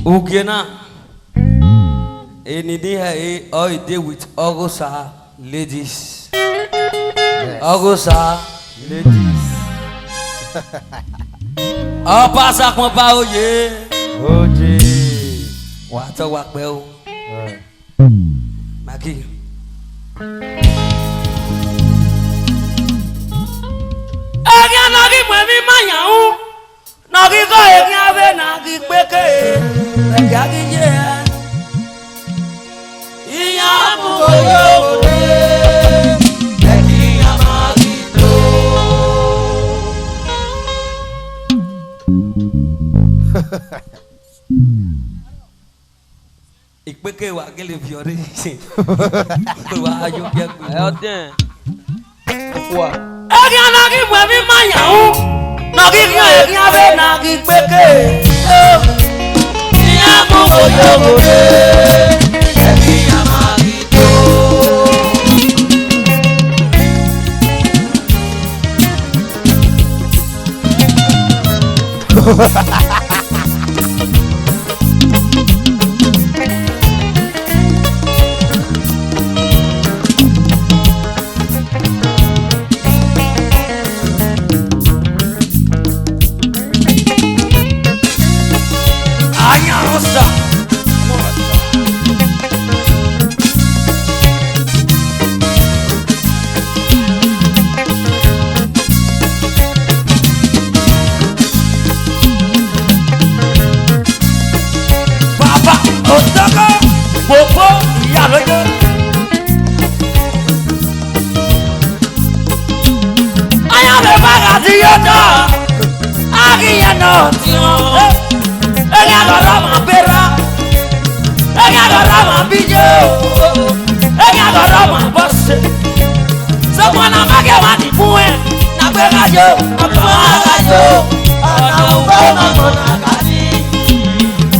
Ugena, any day I day with Augusta ladies. Augusta ladies. Apa sak mo pa oye? Oje. Wato wakbel. Magi. Ega nagi mwemi mayau. Nagi ko egi ave nagi peke. Ega gije. Iya mu oyo. Ikpeke wa kele fiore wa ayo bia ku Ayo den. Wa. Egi anagi mwemi mayau. Nagi ki egi ave nagi peke. Iya mu oyo gode. Egi amagi to.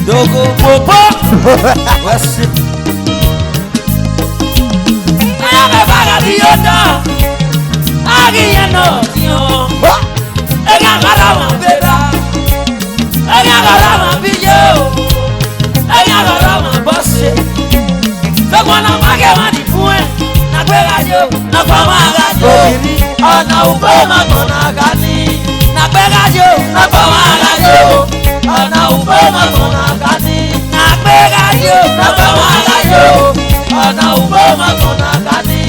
Dogo popo wasi aya me baga di yoda agi yano tio ega gara ma bera ega gara ma bijo ega gara ma bosse dogo na mage ma di fue na gbega jo na fama ga jo ana ugbo ma kona gani na gbega jo na fama ga jo ana ugbo ma kona gani na gbega jo na fama ga jo ana ugbo ma kona gani.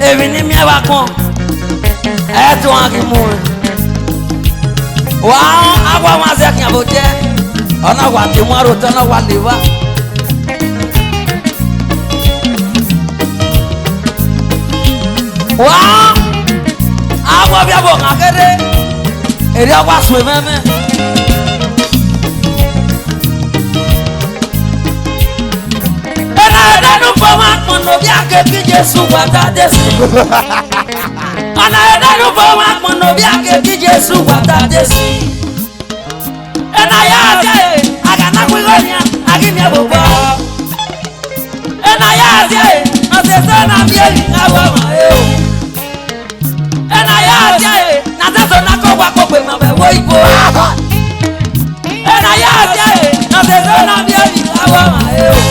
Ebi ni mi ẹ wa kan ẹ tó wọn kì í mú un. Wà á awọ wọn àṣẹ kìí àbò jẹ ọ̀nà wà tí wọ́n rò tọ́nà wà lè wá. Wà á awọ bí abọ̀ kàkéde èrè ọwọ́ àṣùwé mẹ́mẹ́. Ẹnu fọwọ́ àpọ̀nà bí akéèké Jésù wàtá dẹ́sí. Ọ̀nà ẹ̀dẹ́nu fọwọ́ àpọ̀nà bí akéèké Jésù wàtá dẹ́sí. Ẹ̀nà yá àjẹ́ àgànàgbéwò ni àgìní ẹ̀bùbọ̀. Ẹ̀nà yá àjẹ́ ọ̀sẹ̀ sọ́nà bí èyí káwọ́ ọmọ ẹ̀ o. Ẹ̀nà yá àjẹ́ nàtẹ́sọ̀ nàkọ́ wà kópe mọ̀bẹ̀ wọ ìbò. Ẹ̀nà yá àjẹ́ ọ̀sẹ̀ sọ́nà bí èyí káwọ́ ọmọ ẹ̀ o.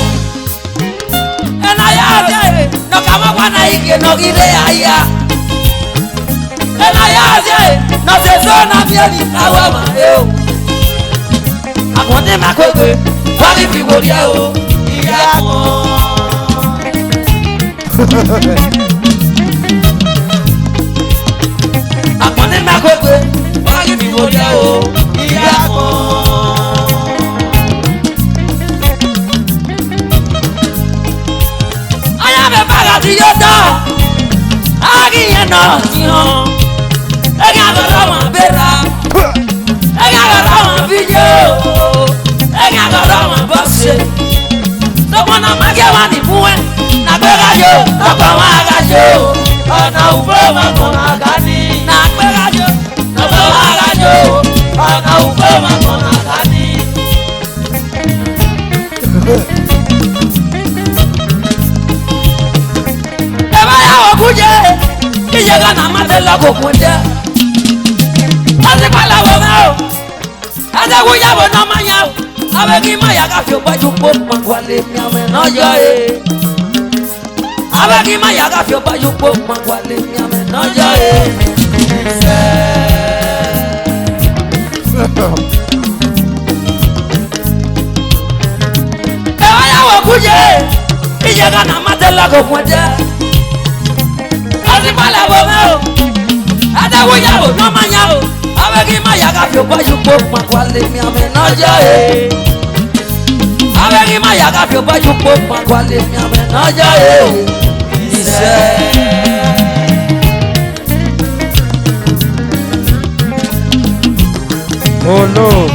Ẹ̀nà yá àjẹ́ nọ̀kàmọ́kwá náà ike nọ̀gídé àyà. Ẹ̀nà yá àjẹ́ nọ̀sẹ̀ sọ́nà bí èyí káwọ́ ọmọ ẹ̀ o. Àkọ́ndé máa kókè wọ́n ní fìwò rí ẹ o ìyá kan. Àkọ́ndé máa kókè wọ́n ní fìwò rí ẹ o ìyá kan. Ayá mi bàgà tí yóò dán àgìyẹn náà ti hàn ẹ̀yà lọ́rọ̀ wọn bẹ̀rẹ̀ ẹ̀yà lọ́rọ̀ wọn fíjẹ́ o. Ẹ̀yà lọ́rọ̀ wọn bọ́ sí. Lọ́pọ̀ náà má kẹ́ wá ní fún ẹ. Nàgbérajo lọ́pọ̀ wọn àgàjò. Ọ̀nà òfò wọn kò máa ga ní. Nàgbérajo lọ́pọ̀ wọn àgàjò. Ọ̀nà òfò wọn kò máa ga ní. Ẹ bá yà wọ̀ kú jẹ́. Iye kan náà má tẹ lọ́kọ̀ kún jẹ́. Wọ́n ti pàlà wọ̀ mẹ́ o. Ẹ̀dẹ́gun yàwó náà máa yà o. Abegi ma ya ka fi obaju po makwale mi ame na yo e. Abegi ma ya ka fi obaju po makwale mi ame na yo e. Ewa ya wo kuje, iye ka na matela ko kunje. Asi pala bo me o. Ada wo ya o no ma ya o. Abegi ma ya ka fi obaju po makwale mi ame na yo e. Abegi ma ya ka fi obaju po makwale mi ame na yo e. Oh no.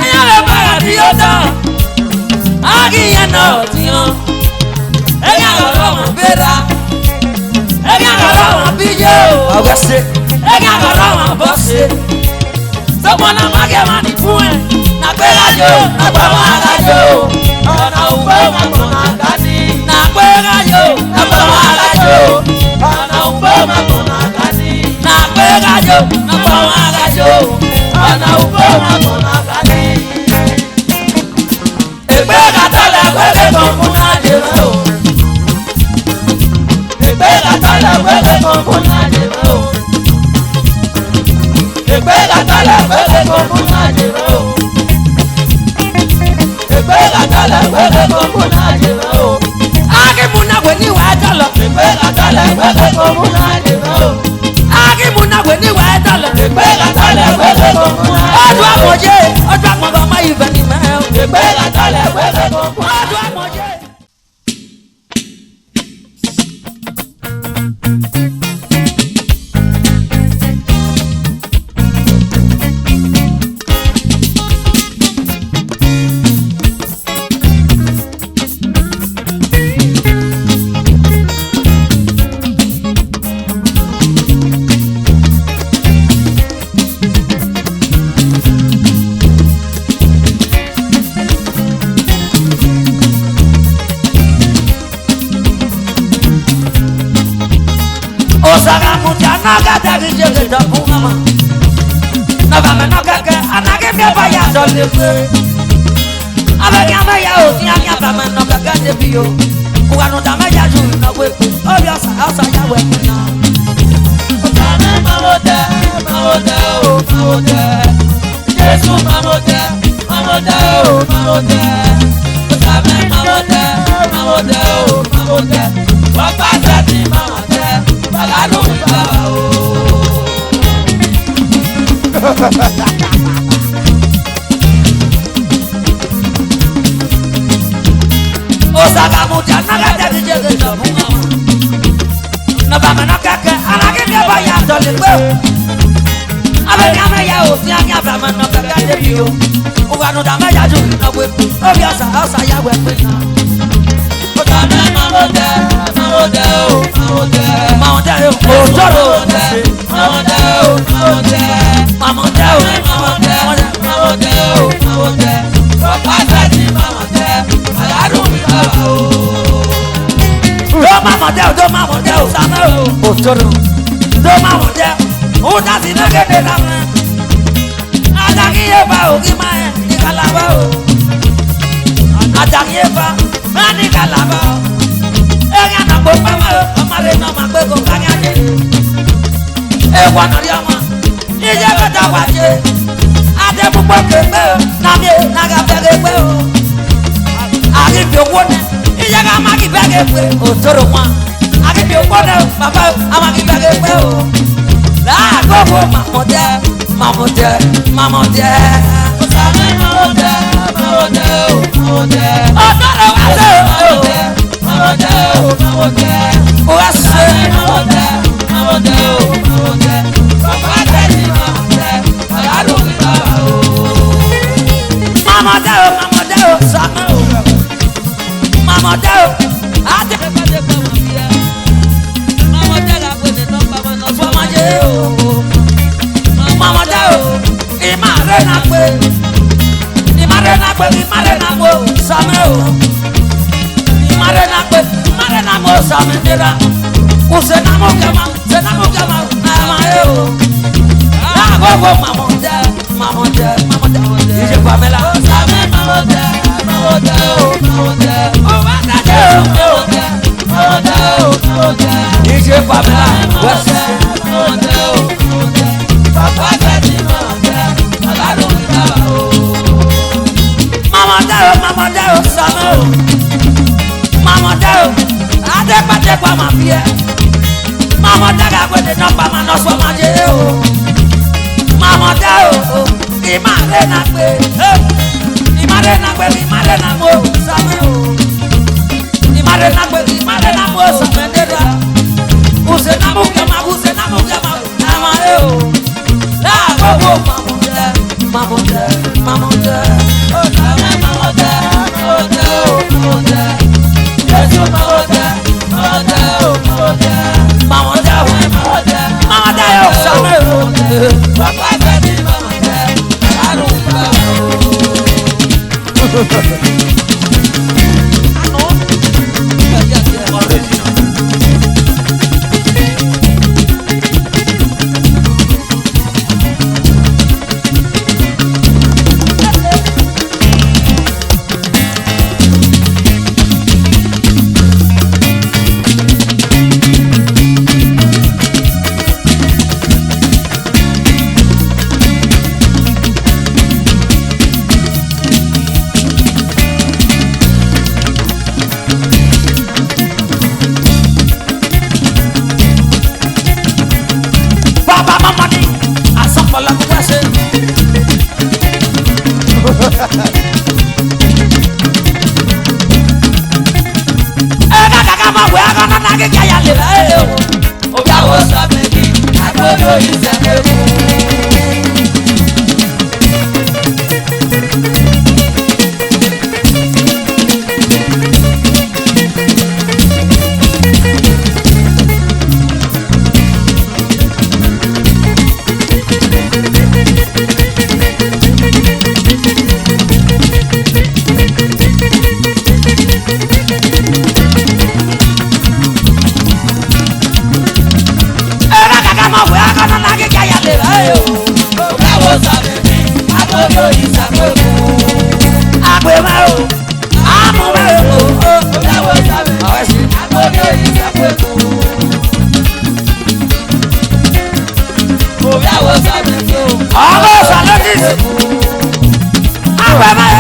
Ayale bara di oda. Agiyan no ti on. Ẹ̀yà lọ́rọ̀ wọn bẹ̀rẹ̀. Ẹ̀yà lọ́rọ̀ wọn bíjẹ́ o. August. Ẹ̀yà lọ́rọ̀ wọn bọ́ sí. Sọ́kùn náà má kẹ́ máa ní fún ẹ̀. Nàgbérajo nàgbà wọn àgàjò. Ọ̀nà òfò wọn kò máa ga ní. Nàgbérajo nàgbà wọn àgàjò. Ọ̀nà òfò wọn kò máa ga ní. Nàgbérajo nàgbà wọn àgàjò. Ọ̀nà òfò wọn kò máa ga ní. Ègbé kàtàlẹ̀ wẹ́lẹ̀ kan fún náà dé rẹ̀ o. Ègbé kàtàlẹ̀ wẹ́lẹ̀ kan fún náà dé rẹ̀ o. Ègbé kàtàlẹ̀ wẹ́lẹ̀ kan fún náà dé rẹ̀ o. Ègbé kàtàlẹ̀ wẹ́lẹ̀ kan fún náà dé rẹ̀ o. Akímúnáwé ní ìwà ẹ̀dá lọ. Ègbé kàtàlẹ̀ wẹ́lẹ̀ kan fún náà dé rẹ̀ o. Akímúnáwé ní ìwà ẹ̀dá lọ. Ègbé kàtàlẹ̀ wẹ́lẹ̀ kan fún náà dé rẹ̀ o. Ọdún àmọ̀jẹ́ ọdún àmọ̀jẹ́ ọmọ ìfẹ́ ni mẹ́ o. Ègbé kàtàlẹ̀ wẹ́lẹ̀ kan fún náà dé rẹ̀ o. Ọdún àmọ̀jẹ́. Osaga mutia naga dari jege tapungama. Naga menaga ke anage me baya dolepe. Abegi amaya o ti anya ba menaga ke debio. Uwanu da meja ju na wepe. Obi osa ya wepe na. Otame mawote o mawote. Jesu mawote Osaga mucha naga de jege no bunga. No banga no kake alage me ba ya to le gbe. Abe ya me ya o si anya ba no kake de bi o. O wa no da me ya ju no gbe. O bi asa ya we pe na. O ta me ma mo de o. Ma mo de o. O toro o. Ma mo de o. Ma mo de o. O pa sa ti ma mo de. Alaru mi ba o. Do mama de o sama o. O toro. Do mama de. O da si na gede na me. Adaki ye ba o ki ma e ni kalaba o. Adaki ye ba ma ni kalaba o. Eya na gbo pa ma o. Amare na ma gbe ko ka nya de. E wa na ri ama. Ije be ta wa je. Ade pupo ke pe o. Na mi na ga pe ke pe o. Ari bi owo ni. Ije ga ma ki pe ke pe o toro wa. Ari bi owo na baba ama ki pe ke pe o. La go go mama de. O sa me mama de o. O toro wa de o. Mama de. O ase mama de o. Papa de ni mama de. Alaru mi baba o. Mama de o sa me o. Mama de o. Ade pe de pe mo bia. Mama de ga pe de no baba no so ma je o. Mama de o. Imare na mo sa me o. Imare na mo sa me dira. Use na mo kama na ma e o. La go go mama de. Ije Pamela. Sa me mama de o. O wa da de o. Ije Pamela. Mama de o. Papa de ti mama de. Alaru mi baba o. Mama de o sa me o. Mama de o. Ade pa ma bi e. Mama de ga gbe de no pa ma no so ma je o. Mama de o. Imare na mo sa me o. Imare na mo sa me de da. Use na mo kama na ma e o. La go go mama de. O sa me mama de o. Yesu mama de o. Mama de o sa me o. Papa de ni mama de. Alaru mi baba o. Baba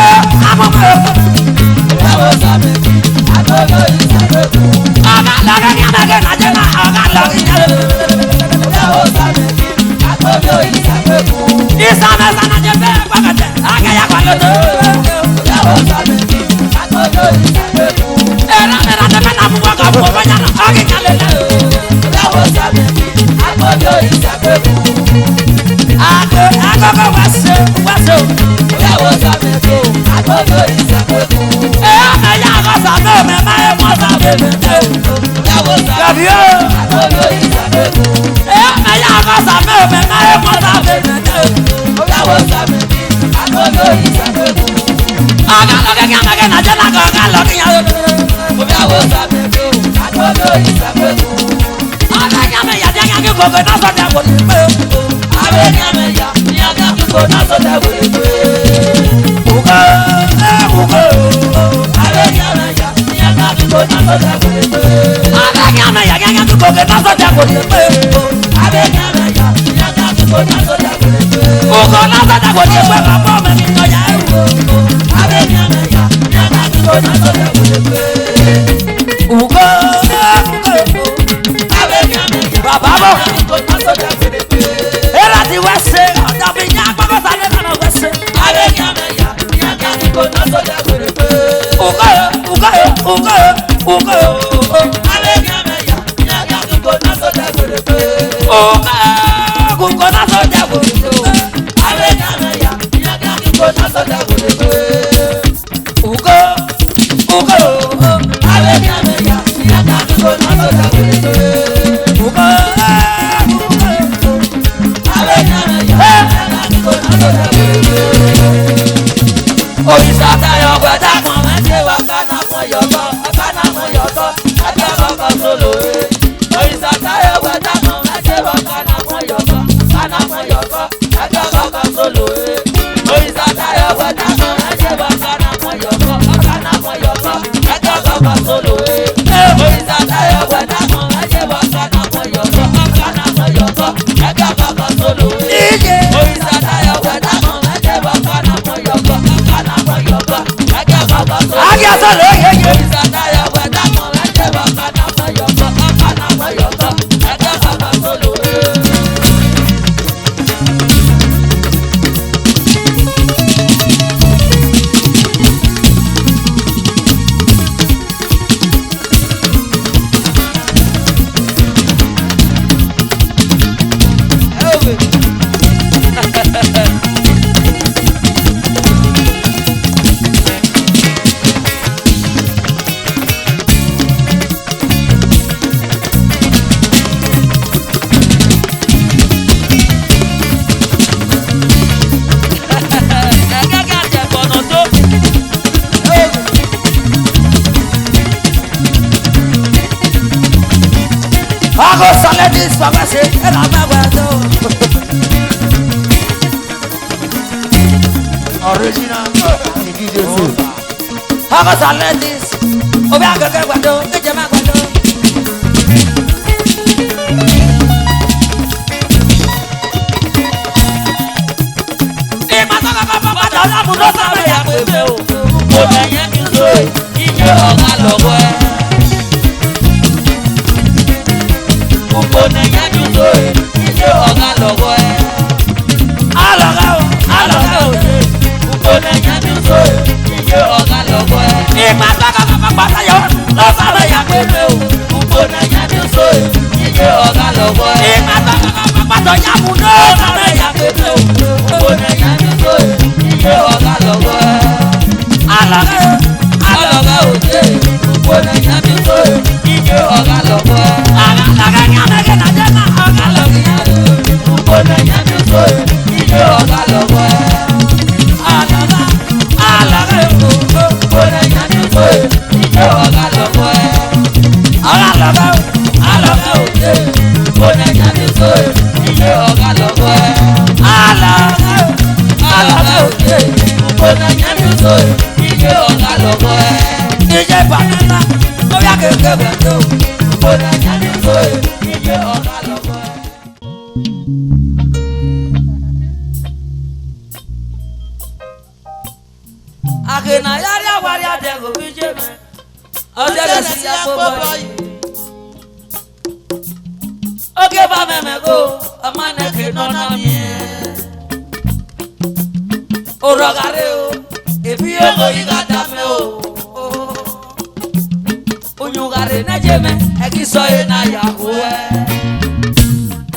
Unyuga gare na jeme eki so e na ya howe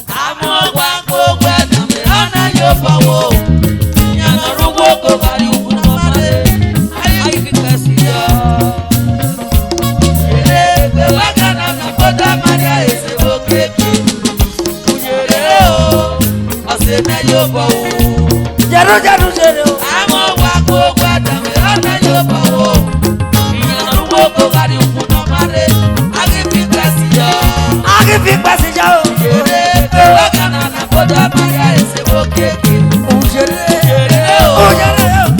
amo kwa kokwe na me ana yo bawo nya no rugo ko gari u no mare ai ki kasiya ele be wakana na boda maria ese okeke ujere o ase na yo bawo jaro jaro jero amo kwa kokwe na me ana yo bawo nya no rugo ko gari u no mare ai ki kasiya o jere wakana na boda maria ese okeke ujere o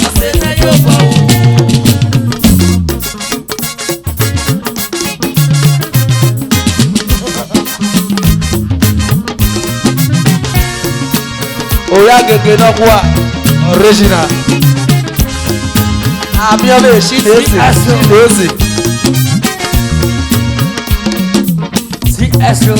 ase na yo bawo Oya gege no kwa original. Ami ole shi lezi. Si eso.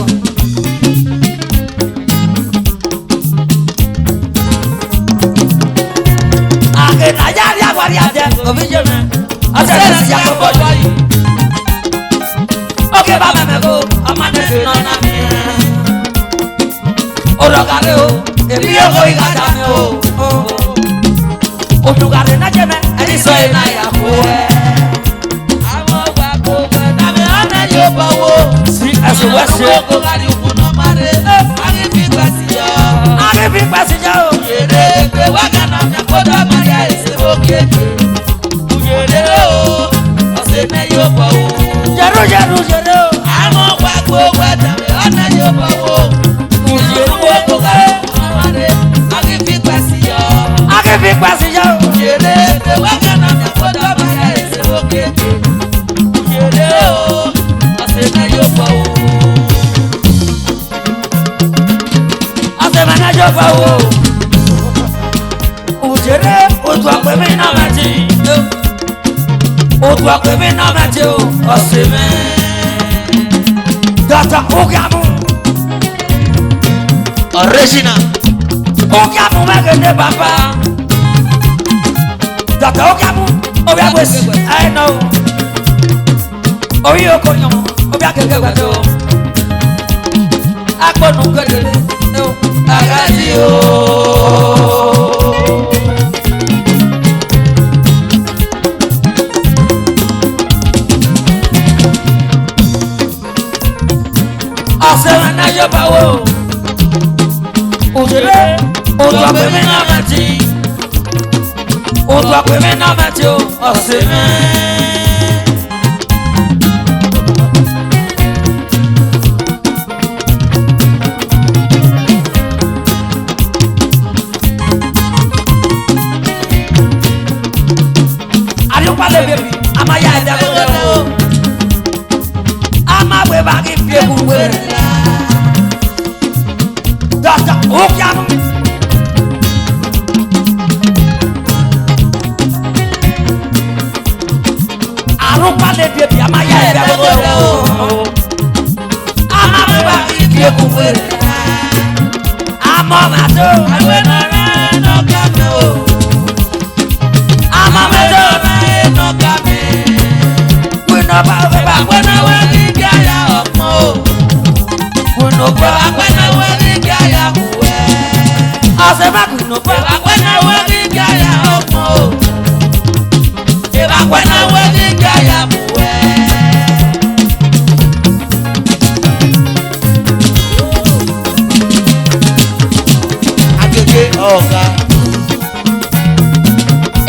Ake na ya guardia de ovillona. Asera si ya ko boy. Okay ba me go. Amane no na mi. Orogale o. Ebi o go igada me o. Otugare na jeme. Eni so e na ya ko e. Amo wa ko na me ana yo bawo. Si eso wa se. Ko gari u no mare. Ani bi kwasiya. Ani bi kwasiya o. Yere pe wa kana me ko da maria ese okeke. Ujere o. Ose na yo bawo. Jero jero. Amo wa ko na me ana yo bawo. Ujere ko gari fi kwasiya ujere pe wakana na kodo baya ese okeke ujere o asema yo pa o ujere otu akwe mi na mati o aseme data ogamu Original. ogamu magene baba Data okamu, obia kwesi, I know. Oyo konyo, obia keke wato. Akpo nukele, no, agadi o. Asewa na yoba wo. Ujele, ojo abeme na mati. Otu akwe me na mati o oseme Ari o pale baby ama ya ida go ama we ba ki pie ku we Data o kiamu Arupa le baby ama ya ida go ama we ba ki pie ku we ama ma do we no kame o ama ma do no kame we no ba we na we ni ya omo we no ba we na we ni ya kuwe ase ba we no ba we na we ni ya omo e ba we na we ni ya kuwe Agege oga.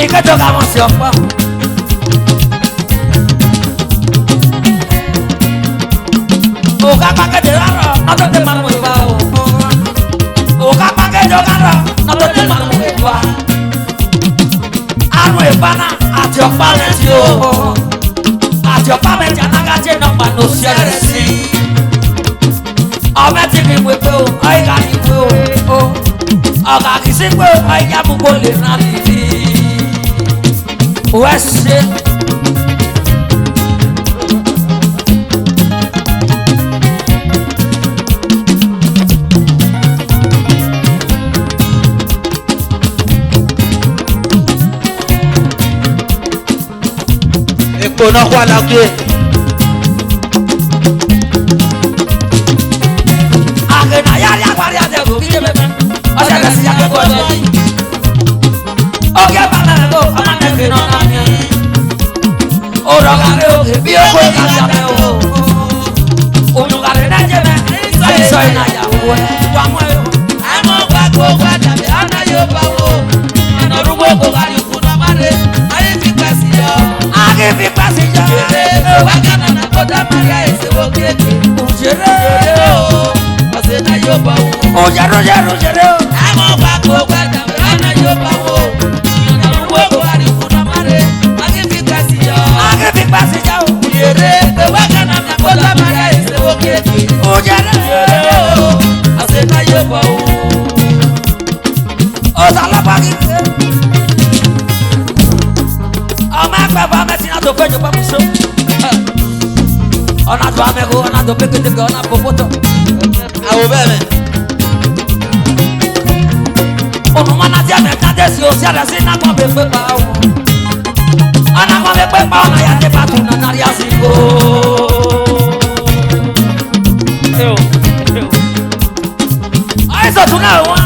Ikatoka mosi opo Oka pakete raro, nato te manu iwa Oka pakete raro, nato te manu iwa Anu ibana, ati okpa leti o Ati okpa meti anagaje nokpa no siere si Ome ti mi wepe o, oiga ni we o Oga kisi pe o, oiga mugo le na livi Wese Epo no kwa la ke. kéèké. Òjèrè o. Ọ̀sẹ̀ náà yóò bọ̀ wò. Òjèrè o. Àwọn ọba kó gbàgbà mìíràn náà yóò bọ̀ wò. Ìyọ̀nà owó kò àríkù náà má rè. Agífi gbàsí yọ. Agífi gbàsí yọ. Òjèrè ewé kaná mi kó lámàrà ìṣèwọ́ kéèké. Òjèrè o. Ọ̀sẹ̀ náà yóò bọ̀ wò. Ọ̀sàlọ́pàá ọmọ ẹgbẹ́ bá mẹ́sìn náà tó fẹ́ jọ pẹ́mú so ọ̀nà tó amẹ́kọ ọ̀nà tó pékétéké ọ̀nà pòpótọ̀ àwọn bẹ́ẹ̀ mẹ́. ònùmọ́ náà jẹ́ mẹ́ta dé sí òsì àdá sí nàgbọ́n bẹ pé pa ọ́ ọ̀nà kan bẹ pé pa ọ̀nà yà dé pàtó nàná rí àsìkò. ọ̀yẹ́sọ̀ tún náà wọ́n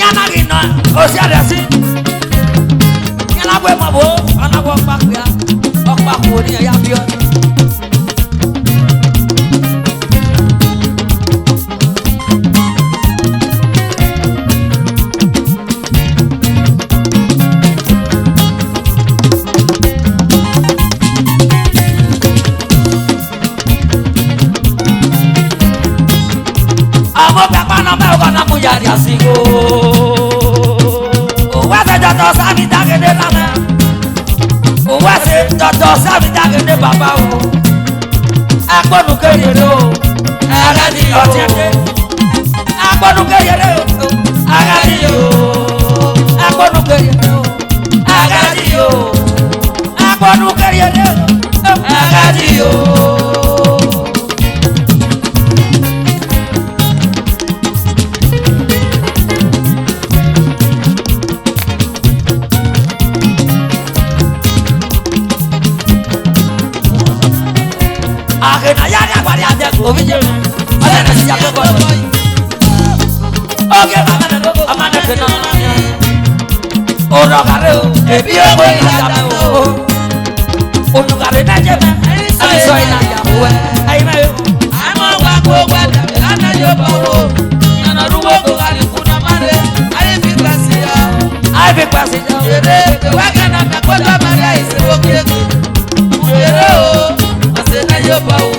yánà rí nà òsì àdá sí. Anagwe mabo, anagwe pakya, okpakwo ni ya bio. Amo papa na me ogana mujari asigo. Wase joto sami dagede na me. Wase joto sami dagede baba o. Agbonu keyere o. Agadi o. Agbonu keyere o. Agadi o. Agbonu keyere o. Agadi o. Agbonu keyere o. Agadi o. Agena ya ga gbari ade ko bi je ole na si ape ko oge mama na ke na oro gare o ebi o ko ila ja me o onu gare na je me ani so ila ja o ai me amo wa ko gba da me ana yo bo wo yana ruwo ko gari kuna mare ai fi klasi ya ere wa kana ka ko la mare ise wo keke ere o ase na yo bo wo.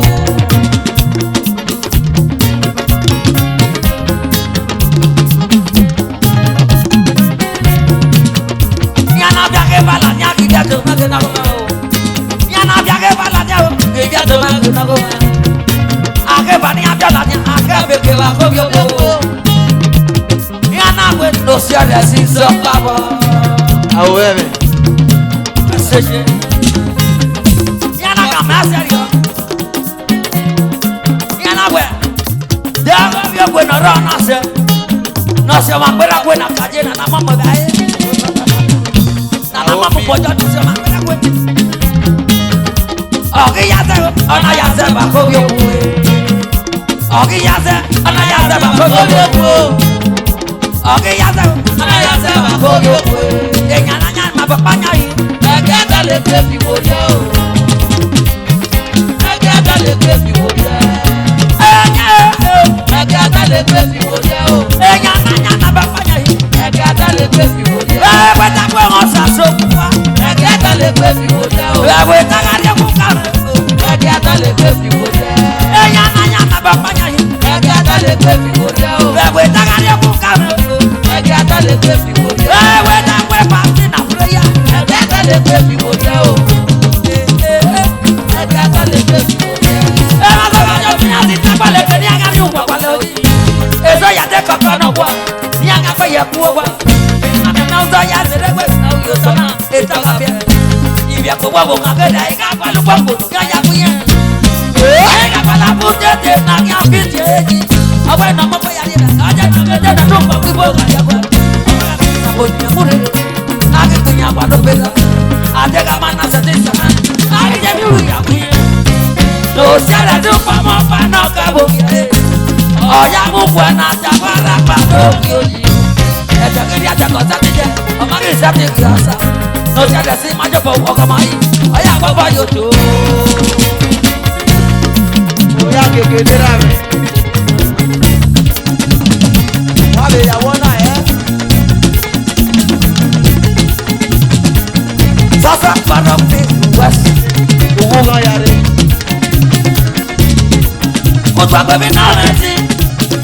Gbàgbé mi náà rántí.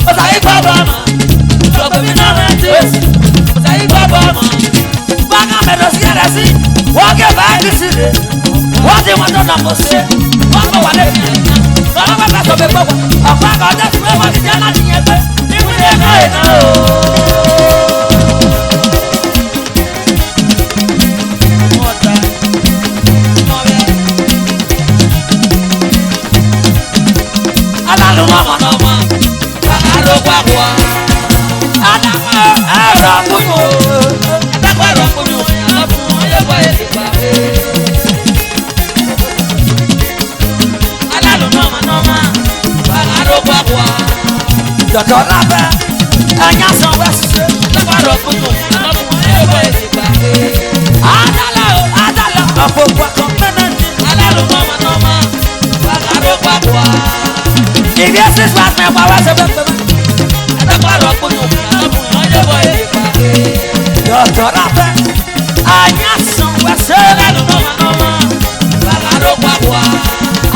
Ọ̀sà yìí gbàgbọ́ ọmọ. Gbàgbé mi náà rántí. Ọ̀sà yìí gbàgbọ́ ọmọ. Bákan mẹ́tọ̀ sí ẹ̀rẹ́ sí. Wọ́n gé báyìí sí rè. Wọ́n ti wọ́n tó nà mọ̀ sí. Wọ́n kọ́ wà lẹ́yìn ẹ̀. Lọ́wọ́ bá bá sọ pé gbọ́gbọ́. Ọ̀pọ̀ àgbà ọjọ́ ti fẹ́ wọ́n ti jẹ́ láti yẹn pé. Ìwúlẹ̀ ẹ̀kọ́ ìná o. Alalu mama mama, kakaro kwakwa. Adama ẹ̀rọ kúnyù, adama ẹ̀rọ kúnyù, alábùn ayébọ̀ èdè pàdé. Alalu mama mama, kakaro kwakwa. Dọ̀tọ̀ lábẹ́, ẹ̀yà sanwó ẹ̀sẹ̀, adama ẹ̀rọ kúnyù, alábùn ayébọ̀ èdè pàdé. Adala ọ̀pọ̀ kwakọ̀ mẹ́nẹ̀ẹ́dì. Alalu mama mama, kakaro kwakwa. If you see what me wa se be be. Ada paro kunu, amu oye boy e pare. Doctor Rafa, anya son wa se la no mama. Bala ro kwa kwa.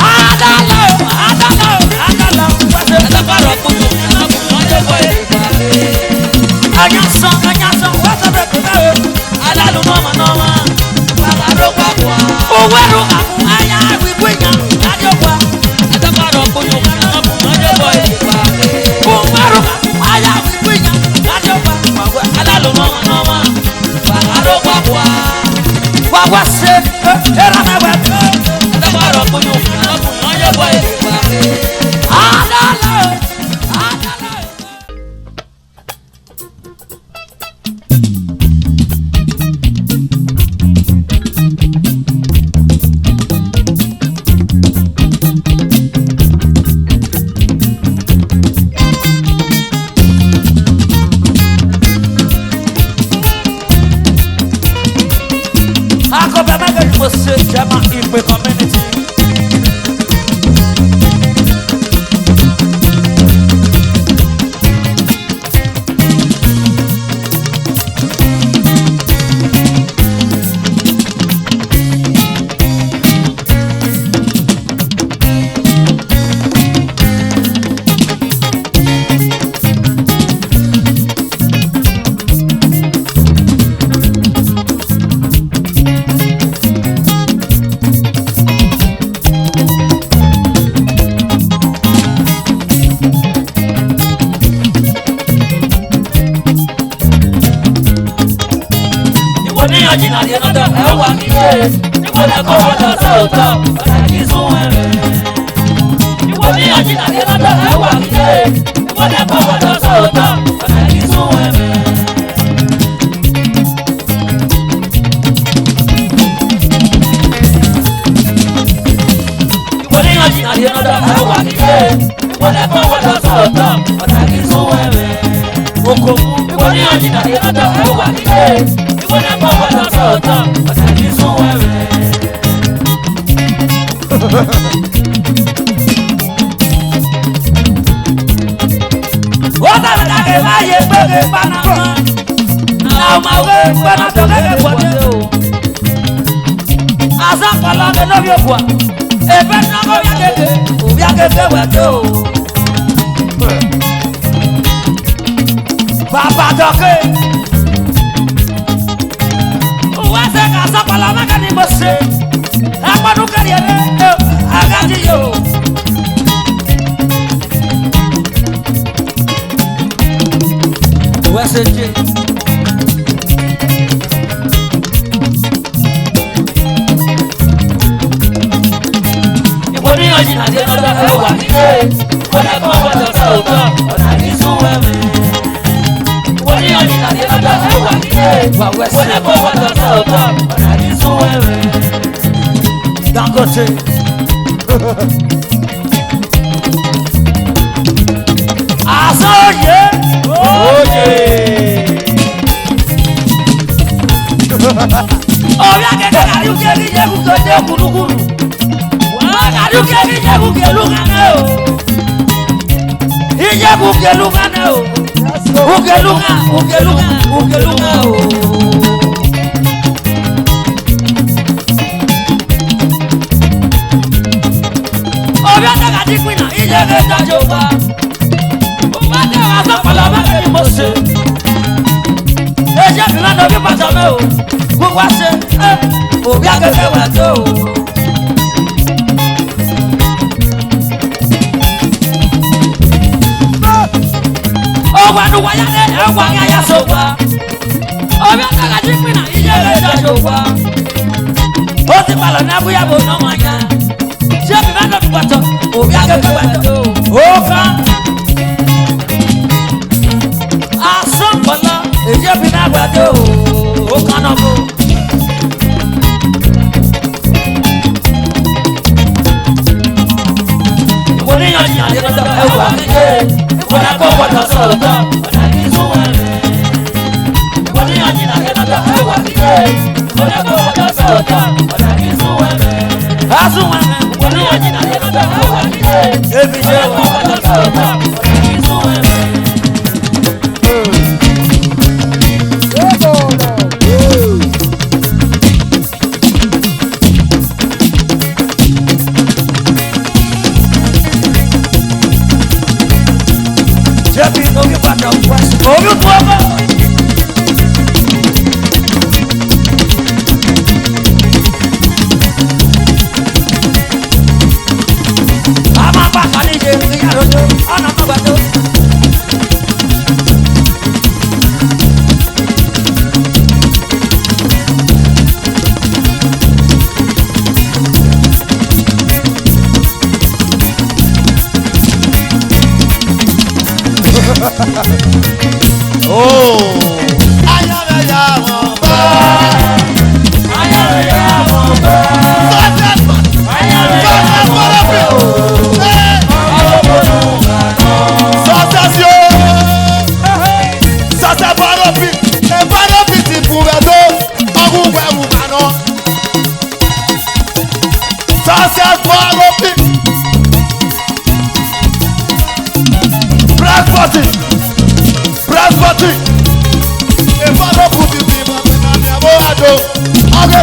Adalo. Wa se ada paro kunu, amu oye boy e pare. Anya son wa se be be. Adalo mama. Bala ro kwa kwa. O wa ro amu anya wi gwinya. Adio kwa. Ada paro kunu. Wase era na wa da baro kunyu abu oye boy adala você chama Ipe Community. Papa Doke, wase kasa pala magani mose, apa nukari ane agadi yo. Wase je. Iboni oji na je noda ewa nike, wale kwa wada sauta, ona nisuwe me. Iboni oji na je noda ewa nike, wale kwa wada sauta, ona nisuwe me. Dangote. Asoye. Oye. Oya keke kari ukeri yeku kote kurukuru. Kari ukeri yeku kelungane o. Iyeku kelungane o. Ukelunga o. Oya keke kari kwina. ìjẹ́gẹ́ dájọ́ wa. Òwúwa dé wá sọ́pọ̀lọ́ mẹ́rin ni mo ṣe. Ẹ̀jẹ̀ mi máa ń dọ́bí pàtó mi o. Gbogbo àṣẹ òbí akẹ́kẹ́ wà tó o. Ọwọ́ àdúgbò wáyà dé ẹ̀wọ̀n ní ayé sọ wa. Òbí akẹ́kẹ́ jí pinna ìjẹ́gẹ́ dájọ́ wa. Ó ti balọ̀ ní abúyábò náà wọ́n yá. Ṣé mi máa ń dọ́bí pàtó òbí akẹ́kẹ́ wà tó o. Ó kàn. Asọ́pọ̀lọ́ èjì bí náà gbàdé o, ó kàn náà bò. Ìwọ níyàn ní àdé lọ́dọ̀ ẹ̀wà kékeré, ìwọ náà kó wọ́dọ̀ sọ̀rọ̀ tán, ọ̀nà kì í sún wẹ̀rẹ̀. Ìwọ níyàn ní àdé lọ́dọ̀ ẹ̀wà kékeré, ìwọ náà kó wọ́dọ̀ sọ̀rọ̀ tán, ọ̀nà kì í sún wẹ̀rẹ̀. A sún wẹ̀rẹ̀. Ìwọ níyàn ní àdé lọ́dọ̀ ẹ̀wà kékeré, èmi ṣe wọ́n wọ́dọ̀ sọ̀rọ̀ tán, ọ̀nà kì í sún wẹ̀rẹ̀.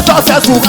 Successful.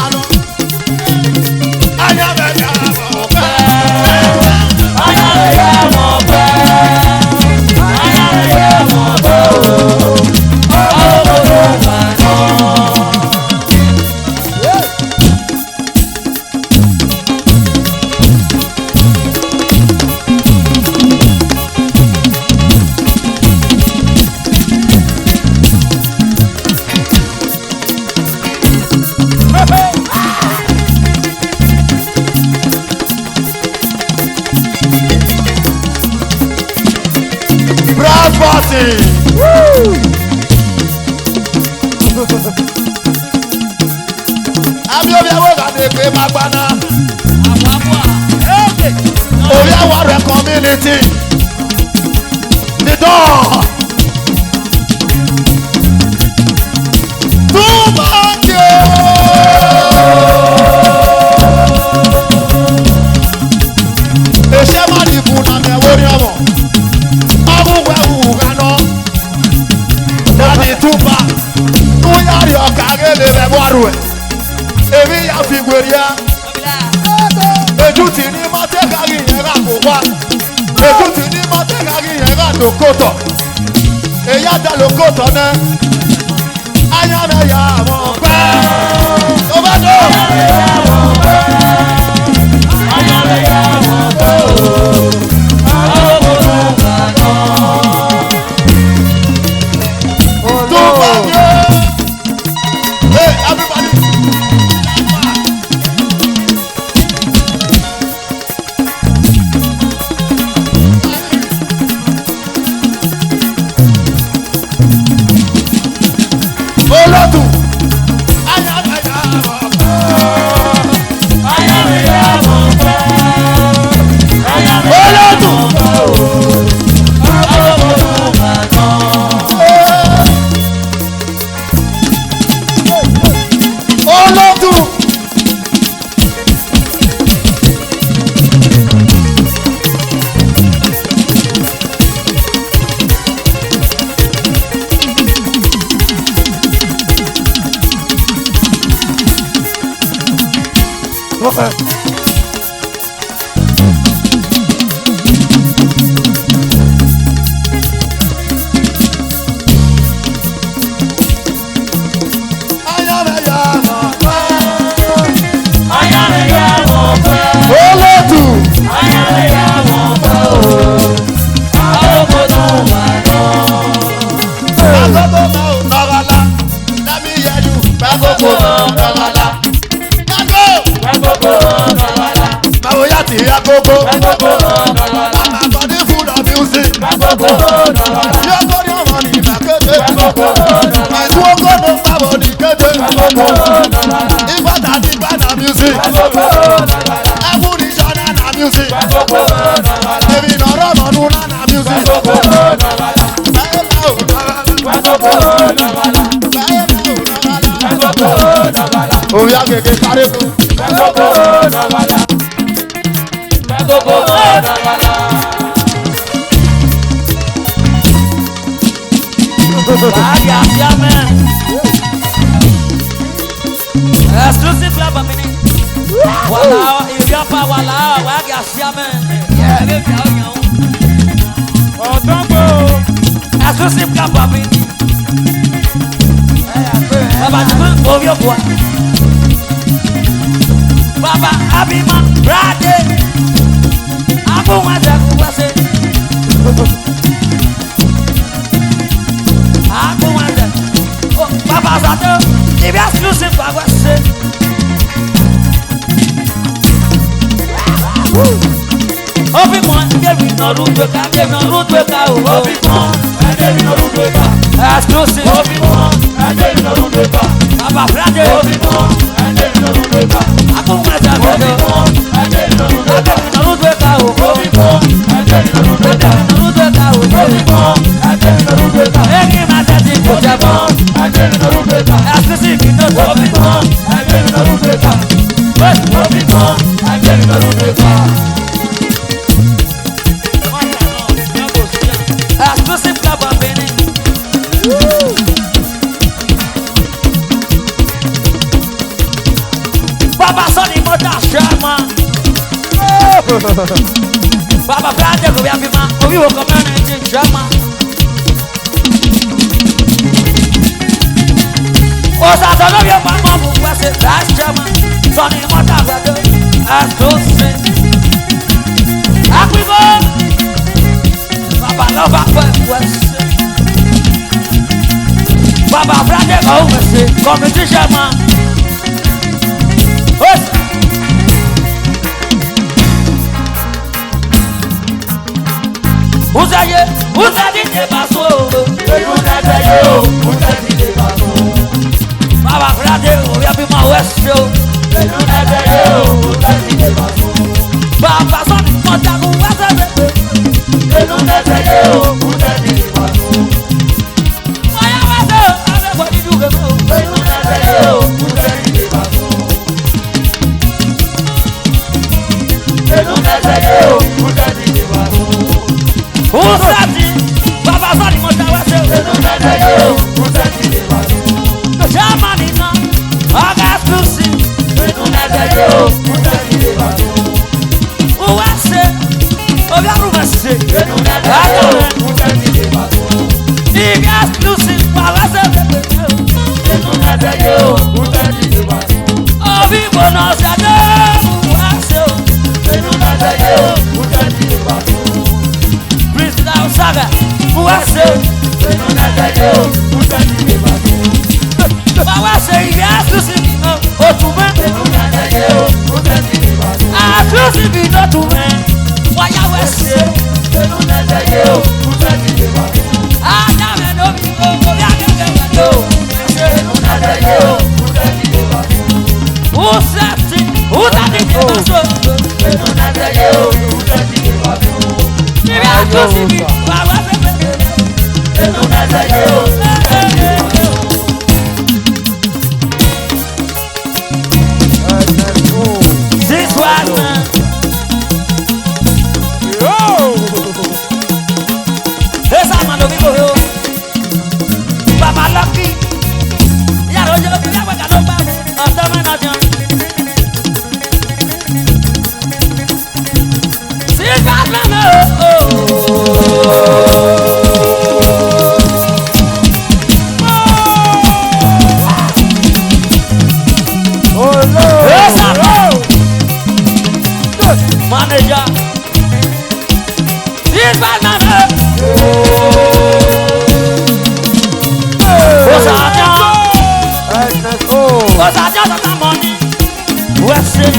The door. Too much. Eshe ma di kuna me wori omo. Abu we ugano. Dani tuba. Tu yari okagele be boru e. Ebi ya figuria. Eju ti ni ma te kagi yen ra ko wa. Eju ti ni ma te kagi yen ra lokoto. Eya da lokoto na. Anya na ya mo pe. O ba do. Anya na ya mo pe. Hey, everybody. Olódù. party agogo. Mama for the food and music. You got your money back again. My school go no power the kitchen. If I dance it by the music. Every genre na music. Baby no run na music. Oh yeah, get carry go. Exclusive club of mini. Wala, if you pa wala, wag ya siamen. Yeah, if you. Oh, don't go. Exclusive club of mini. Baba, tu go your boy. Baba, Abima, Brade. Abu Maza, what's it? Abu Maza. Oh, Baba Zato, if you're exclusive, I was it. Obi-Wan, give me no root worker, give no root worker. Obi-Wan, and give me no root worker. Exclusive. Obi-Wan, and give me no root worker. Baba Brade. Obi-Wan, and give me no root worker. Abu Maza, Obi-Wan, and give me no root worker. Obi-Wan, and give me no root worker. Obi-Wan, and give me no root worker. Egi Maza, Obi-Wan, and give me no root worker. Exclusive, Obi-Wan, and give me no root worker. Obi-Wan, and give me no root worker. Exclusive club of Benin. Baba Sonny Mota Sherman. Baba Brade go be man. We will come in Sherman. Osa don't know your mama who was it last Sherman. Sonny Mota Brade. Exclusive. Akwigo. Baba love West. Baba Brade go West. Competition man. Who's that in the basso? Baba Brade, we have been my West show. Baba son Mota go West. Baba Sani Mota Wase. Germany na August Lucy. Uwase Obiarumase. August Lucy Wawase. Obi bonus ade Uwase. Prince Now Saga Uwase. Wawase August Lucy Otume. August Lucy Otume. Waya Wase. Adame no go ya go. Who's that? This one. This man no people here. Baba Lucky. Ya rojo lo pilla wa kalo ba. Ata me na jan. This man manager. This man Osaja money. What's it?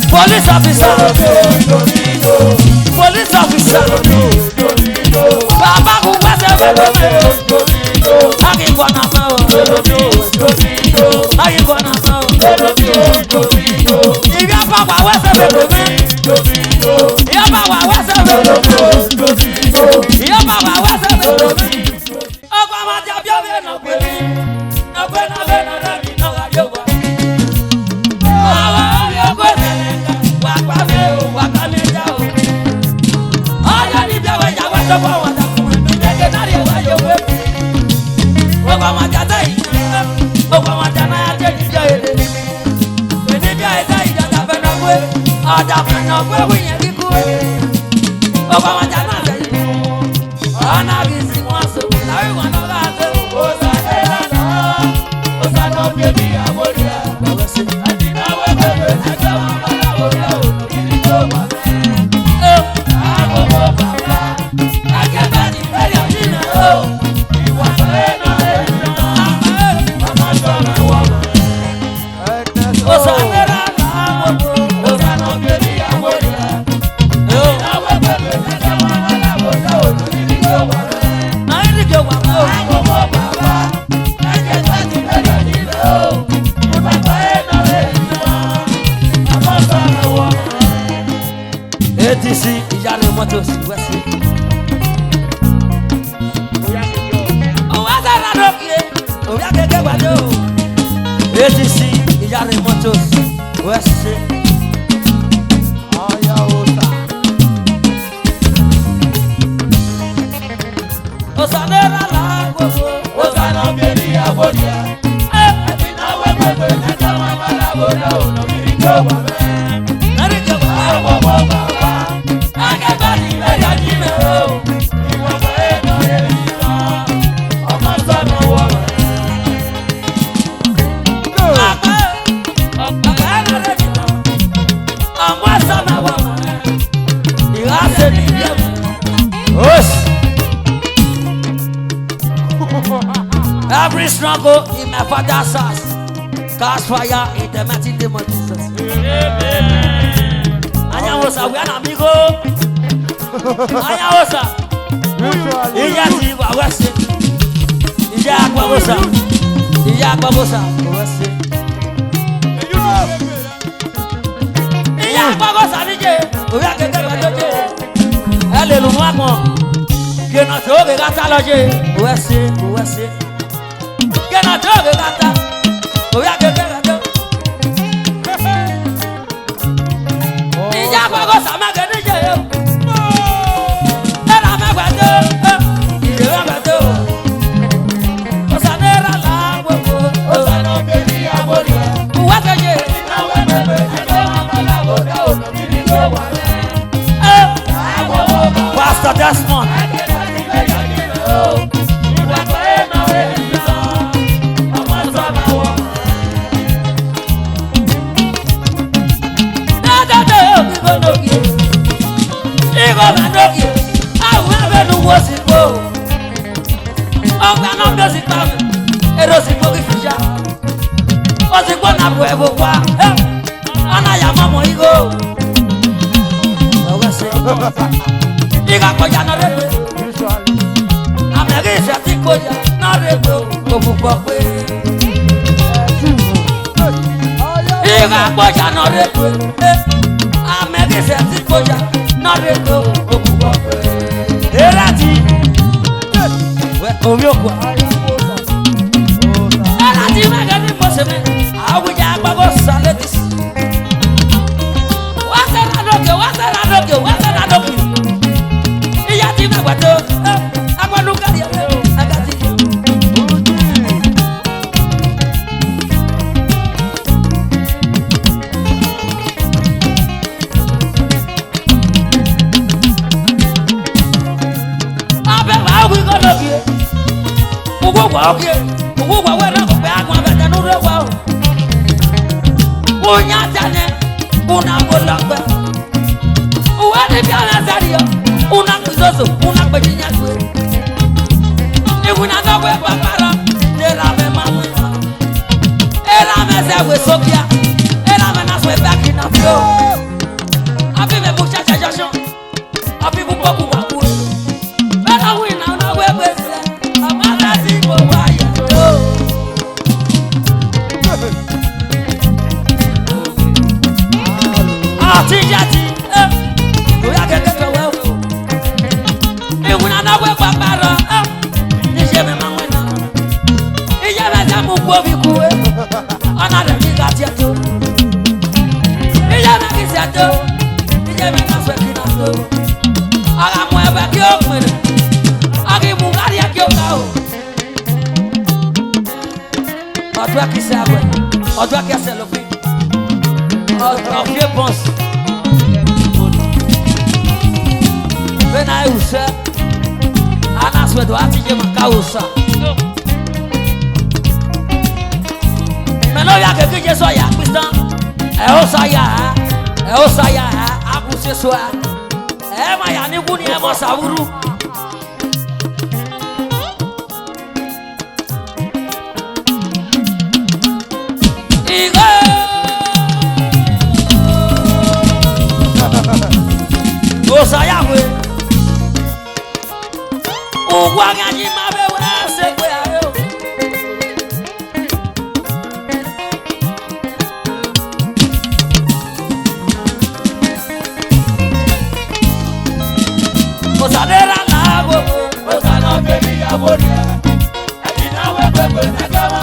Police officer, police officer, Baba who was a how you gonna know? How you gonna know? If your Baba was a your Baba was a your Baba was a oh, Baba, you're no baby, no baby, no baby. Oya keke bado. ATC Iyare Motors West. Aya osa. Osanera la gogo. Osana beri abodia. Atina wewe na kama mala boda ono miriko bame. Narike wa. Wa. Age bani la yajime o. Iwa ba eno yelisa. Ọmọ sana wo. Every struggle in my father's house, cast fire in the mighty name of Jesus. Anyawosa, we are amigo. Anyawosa, iya si wa wese. Iya agbabosa, iya agbabosa, wese. Iya agbabosa nije, we are keke badoje. Elelu mu agbon, kena to ke gata loje, wese. Kena to ke gata, we are keke bado. Iya agbabosa ma ke nije yo. Era ma gbado, iya gbado. Osanera la gbogbo, Osana beri abodia. wese je. Atina wewe na kama mala boda ono miriko bame. Pastor Desmond. Osana beri abodia. Atina wewe na kama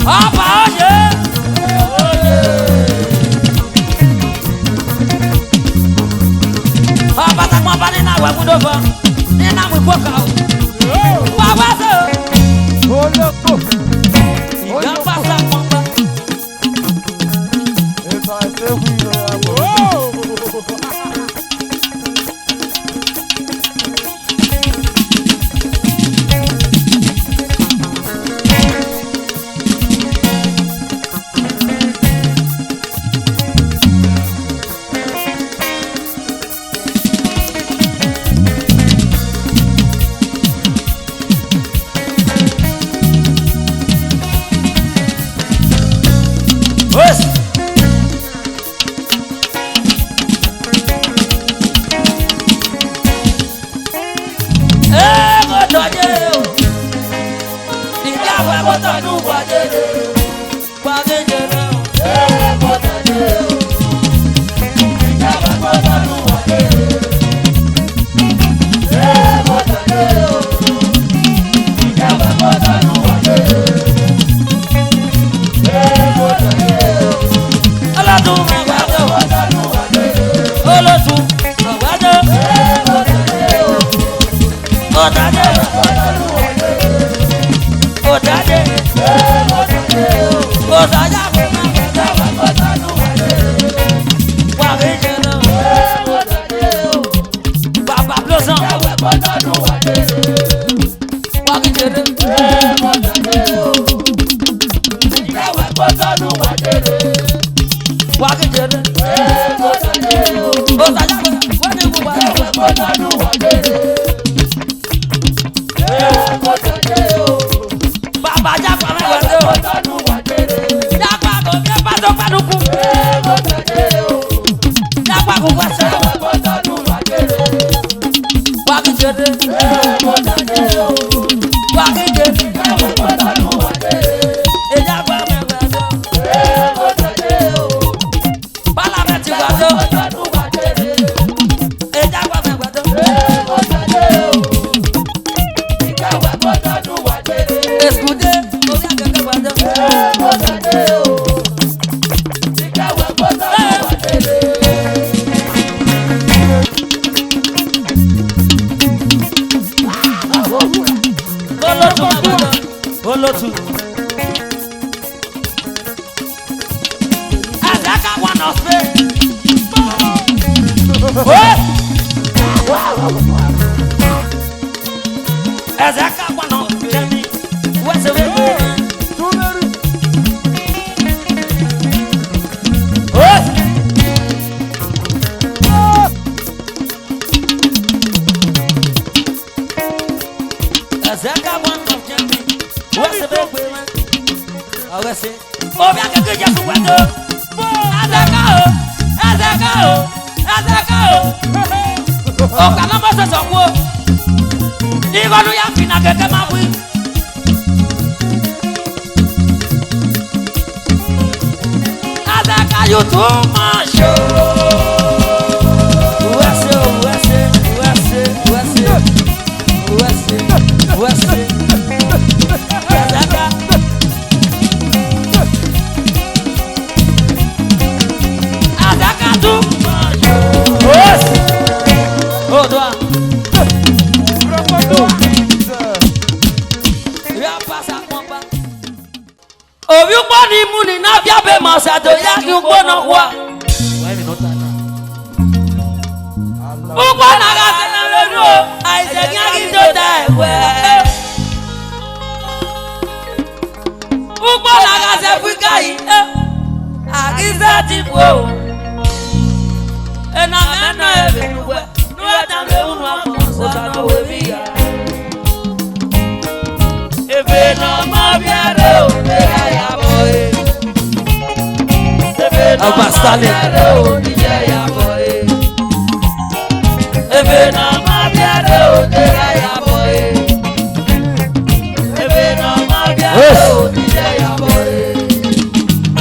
Ọba oye. Ọba takpọ̀ bá nínú àwọn ẹ̀kú dọ́fọ̀ nínú àwọn ìkó kan o. Bàbá sọ. Olóko. Ìyá bá sàkpọ̀ bá. Ìfà ìṣèwì rẹ̀ àbọ̀.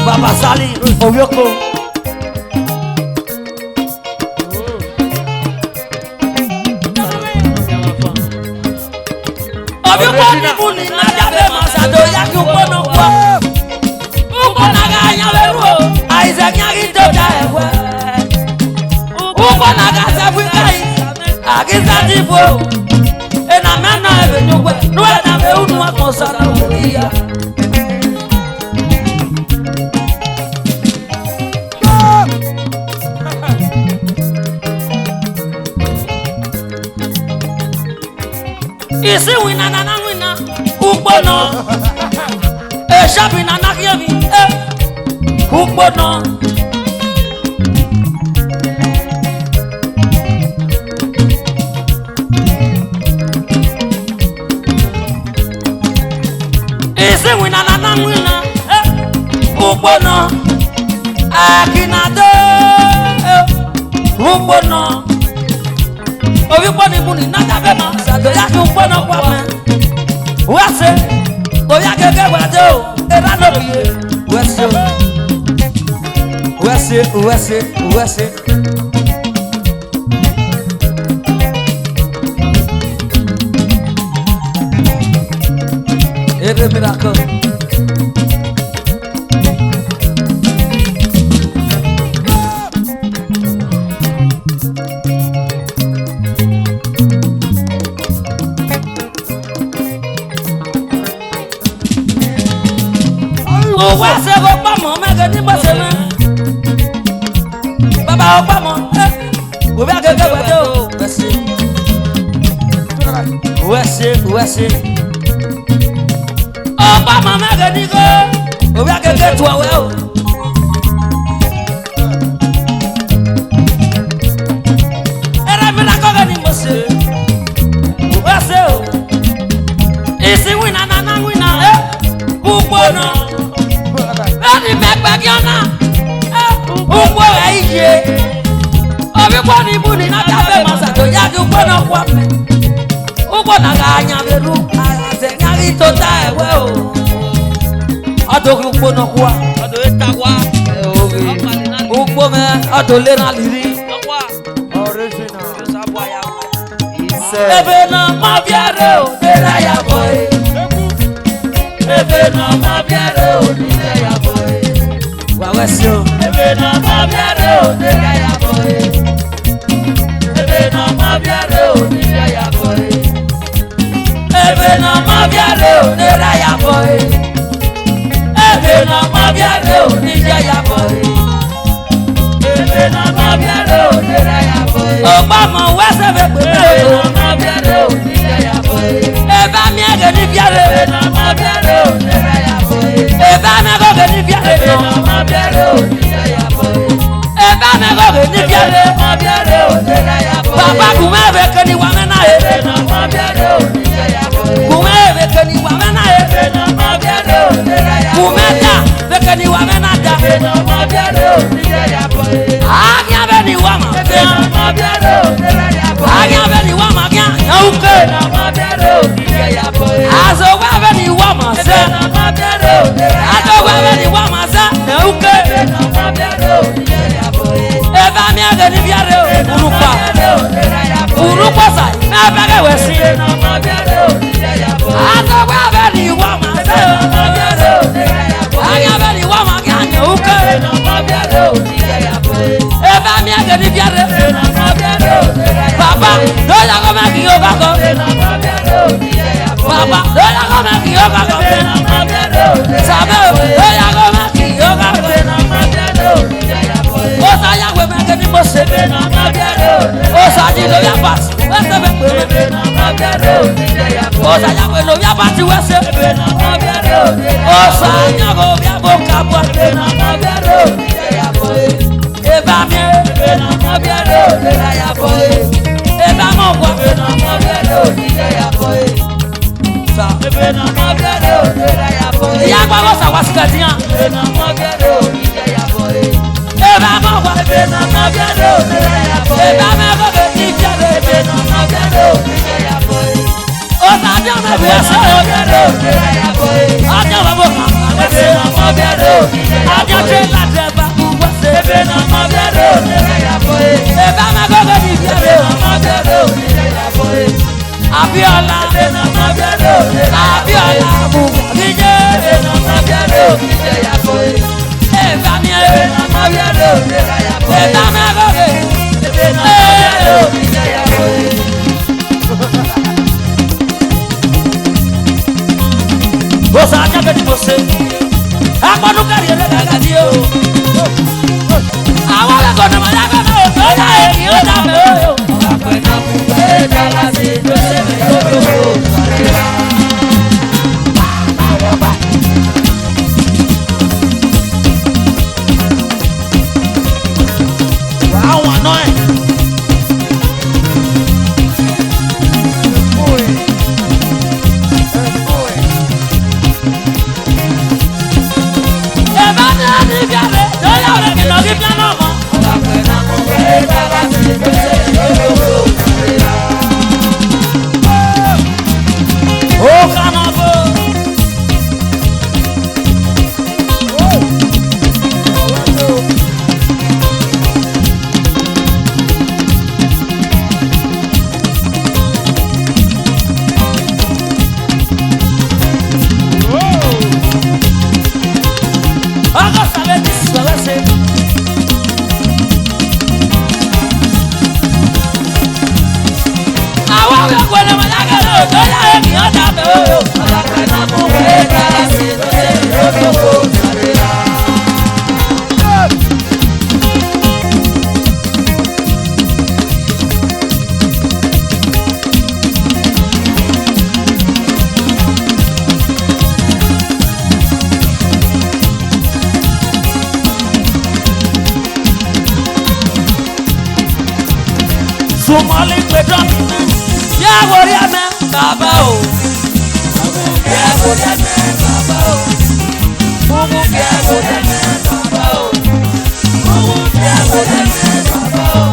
Baba Sali, Obioko. Obioko ni muni na jabe masado ya ki ukono kwa. go. And I'm not even no way. No, I'm a own one for Sanaria. Isi wina na wina ukbono e shabi na kiemi ukbono isi wina na wina ukbono akinado ukbono obi kwani muni na tabe ma sado ya ki ukbono kwa me wase oya gege wade o era no biye wase ere miracle wase go pamo mege ni bose me baba o pamo obi agege wade o wase o pamo mege ni go obi agege tu awe o era mi la koge ni bose wase o isi wina na wina ukbono ani megbagiona ugbo ije obi kwani buni na tabe masato yagi ugbo na kwa me ugbo na ga anya beru ase nyagi tota ewe o ado ugbo na kwa ado etagwa ugbo me ado le na liri original sabwa ya ebe na mabiare o dera ya boy ebe na mabiare o dera ya boy wawesio ebe na mabiare o dera ya boy ebe na mabiare o dera ya boy ebe na mabiare o dera ya boy ebe na mabiare o dera ya boy ebe na mabiare o dera ya boy obama wese be pe ebe na mabiare o dera ya boy ebe mi ege ni biare ebe na mabiare o dera ya boy ebe na go ge ni biare ebe na mabiare o dera ya boy ebe na go ge ni biare mabiare o dera ya boy baba kuma be ke ni wa mena ebe na mabiare o dera ya boy kuma be ke ni wa mena ebe na mabiare o dera ya boy kuma da be ke ni wa mena da ebe na mabiare o dera ya boy agya be ni wa ma ebe na mabiare o dera ya boy agya be ni wa ma gya nauke na mabiare o dera ya boy azo wa be ni wa ma se na mabiare o dera ya boy azo wa be ni wa ma se nauke na mabiare o dera ya boy eba mi age ni biare o urupa urupa sai na bege wesi na mabiare o dera ya boy azo wa be ni wa ma se na mabiare o dera ya boy agya be ni wa ma gya nauke na mabiare o dera ya boy eba mi age ni biare na mabiare o dera ya baba do ya go ma ki yo ba go na mabiare o dera ya boy baba do ya go ma ki yo ba go na mabiare o dera sabe do ya go ma ki yo ba go na mabiare o dera ya boy o sa ya we ma ke ni mo se na mabiare o o sa ji lo ya pass we se be pe na mabiare o dera ya boy o sa ya we lo ya pass we se na mabiare o dera o sa ya go ya bo ka bo na mabiare o dera ya boy eba mi na mabiare o dera ya boy eba mo gwa na mabiare o dera ya boy sa ebe na mabiare o dera ya boy ya gba lo sa wasikatia na mabiare o dera ya boy eba mo gwa na mabiare o dera ya boy eba me go be ti jare ebe na mabiare o dera ya boy o sa ja me be sa mabiare o dera ya boy aja ba bo ka ebe na mabiare o dera ya boy aja che la dreba ebe na mabiare o dera ya boy eba me go be ti jare o mabiare o dera ya boy Abiola ebe na mabiare o dera Abiola bu dije ebe na mabiare o dera ya boy eba mi ebe na mabiare o dera ya boy eba me go be ebe na mabiare o dera ya boy mose. Agbọ́dún kẹ́rì ẹlẹ́dàá di o. Àwọn akẹ́kọ̀ọ́ ní wọ́n yàgò náà tó yà èyí ó dà mí o. Ọ̀pẹ̀ náà kò gbé dára sí tó ṣe mí lórí o. Àwọn àná ẹ̀. Ẹ̀bá ní ẹni bí alẹ́ tó yà wọ́n kí lọ́ọ́ kí bí ọ̀nà mọ́. Ọ̀pẹ̀ náà kò gbé dára sí tó ṣe mí lórí o. Ó kàná bò. Ọkọ̀ sábẹ́ ti sọ̀rọ̀ ṣe. Àwọn àwọn ẹ̀kọ́ ni wọ́n yá kẹ́lẹ́ o tó yá èmi ọ̀dà bẹ̀ o. Ọ̀làpẹ̀ náà mú wọlé dára sí i tó ṣe ìlókè owó sáré rà. Sumali gbẹdọ yà wọlé ẹmẹ bàbá o. Yà wọlé ẹmẹ bàbá o. Mumu yà wọlé ẹmẹ bàbá o. Mumu yà wọlé ẹmẹ bàbá o.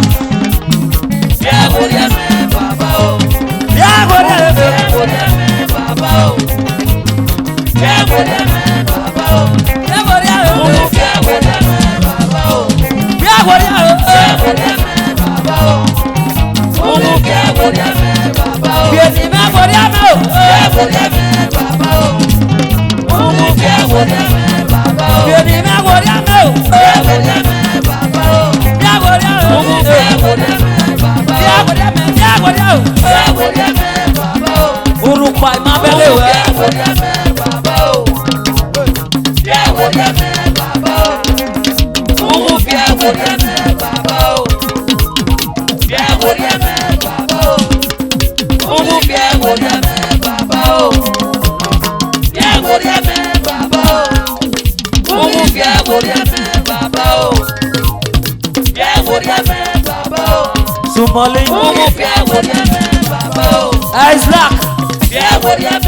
Yà wọlé ẹmẹ bàbá o. Yà wọlé ẹmẹ bàbá o. Yà wọlé ẹmẹ bàbá o. Yà wọlé ẹmẹ Mumu yà wọlé ẹmẹ bàbá o. Yà wọlé ẹmẹ bàbá o. Mumu kẹ́ wọlé ẹ̀mẹ́ bàbá o. Bíyèsí mẹ́ wọlé ẹ̀mẹ́ o. Kẹ́ wọlé ẹ̀mẹ́ bàbá o. Mumu kẹ́ wọlé ẹ̀mẹ́ bàbá o. Bíyèsí mẹ́ wọlé ẹ̀mẹ́ o. Kẹ́ wọlé ẹ̀mẹ́ bàbá o. Bíyà wọlé ẹ̀mẹ́. Mumu kẹ́ wọlé ẹ̀mẹ́ bàbá o. Bíyà wọlé ẹ̀mẹ́. Bíyà wọlé o. Kẹ́ wọlé ẹ̀mẹ́ bàbá o. Urukpa ìmọ̀ abẹ́lé wẹ̀. Kẹ́ wọlé ẹ̀mẹ́ bàbá o. Kẹ́ wọlé ẹ̀mẹ́ bàbá o. Mumu kẹ́ wọlé ẹ̀mẹ́ bàbá o. Kẹ́ wọlé ẹ̀mẹ́ bàbá o. Mumu kẹ́ wọlé ẹ̀mẹ́ bàbá o. Kẹ́ wọlé ẹ̀mẹ́ bàbá o. Mumu kẹ́ wọlé ẹ̀mẹ́ bàbá o. Kẹ́ wọlé ẹ̀mẹ́ bàbá o. Sumali. Mumu kẹ́ wọlé ẹ̀mẹ́ bàbá o. Ice Black. Kẹ́ wọlé ẹ̀mẹ́.